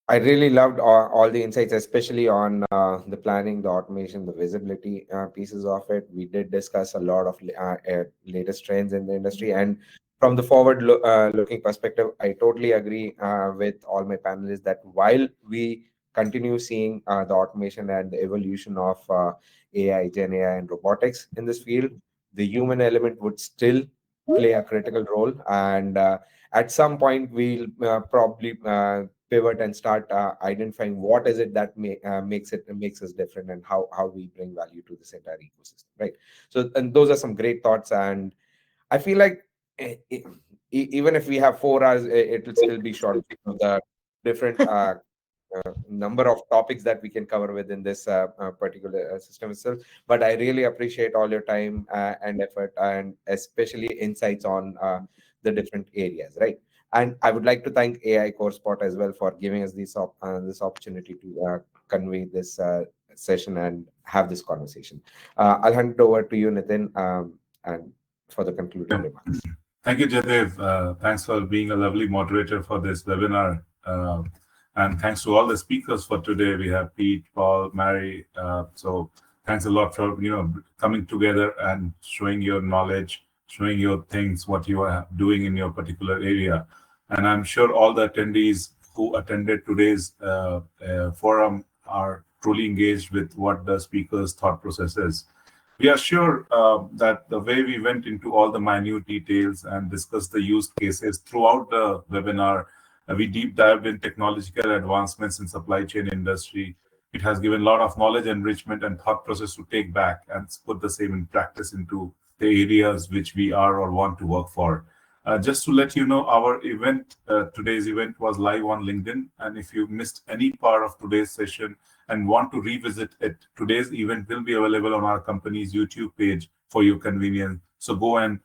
I really loved all the insights, especially on the planning, the automation, the visibility pieces of it. We did discuss a lot of latest trends in the industry. And from the looking perspective, I totally agree with all my panelists that while we continue seeing the automation and the evolution of AI, Gen AI, and robotics in this field, the human element would still play a critical role. And at some point, we'll probably pivot and start identifying what is it that makes us different, and how we bring value to this entire ecosystem, right? So, and those are some great thoughts, and I feel like even if we have 4 hours, it will still be short because of the different number of topics that we can cover within this particular system itself. But I really appreciate all your time and effort, and especially insights on the different areas, right? And I would like to thank AI CoreSpot as well for giving us this opportunity to convey this session and have this conversation. I'll hand it over to you, Nitin, and for the concluding remarks. Thank you, Jaydev. Thanks for being a lovely moderator for this webinar. And thanks to all the speakers for today. We have Piet, Paul, Mary. So thanks a lot for coming together and showing your knowledge, showing your things, what you are doing in your particular area. And I'm sure all the attendees who attended today's forum are truly engaged with what the speakers' thought process is. We are sure that the way we went into all the minute details and discussed the use cases throughout the webinar, we deep dived in technological advancements in supply chain industry. It has given a lot of knowledge enrichment and thought process to take back and put the same in practice into the areas which we are or want to work for. Just to let you know, our event, today's event was live on LinkedIn. And if you missed any part of today's session and want to revisit it, today's event will be available on our company's YouTube page for your convenience. So go and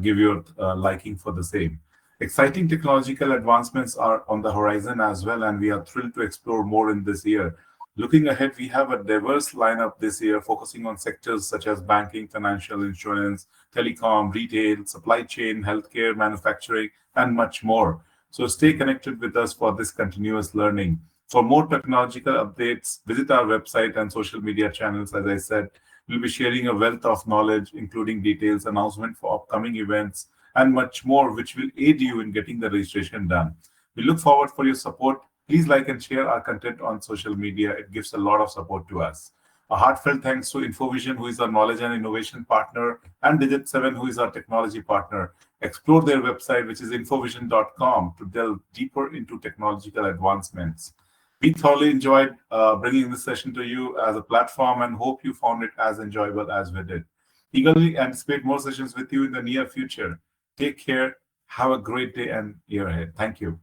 give your liking for the same. Exciting technological advancements are on the horizon as well, and we are thrilled to explore more in this year. Looking ahead, we have a diverse lineup this year focusing on sectors such as banking, financial, insurance, telecom, retail, supply chain, healthcare, manufacturing, and much more. So stay connected with us for this continuous learning. For more technological updates, visit our website and social media channels. As I said, we'll be sharing a wealth of knowledge, including details, announcement for upcoming events, and much more, which will aid you in getting the registration done. We look forward for your support. Please like and share our content on social media. It gives a lot of support to us. A heartfelt thanks to InfoVision, who is our knowledge and innovation partner, and Digit 7, who is our technology partner. Explore their website, which is infovision.com, to delve deeper into technological advancements. We thoroughly enjoyed bringing this session to you as a platform and hope you found it as enjoyable as we did. Eagerly anticipate more sessions with you in the near future. Take care. Have a great day and year ahead. Thank you.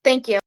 Thank you.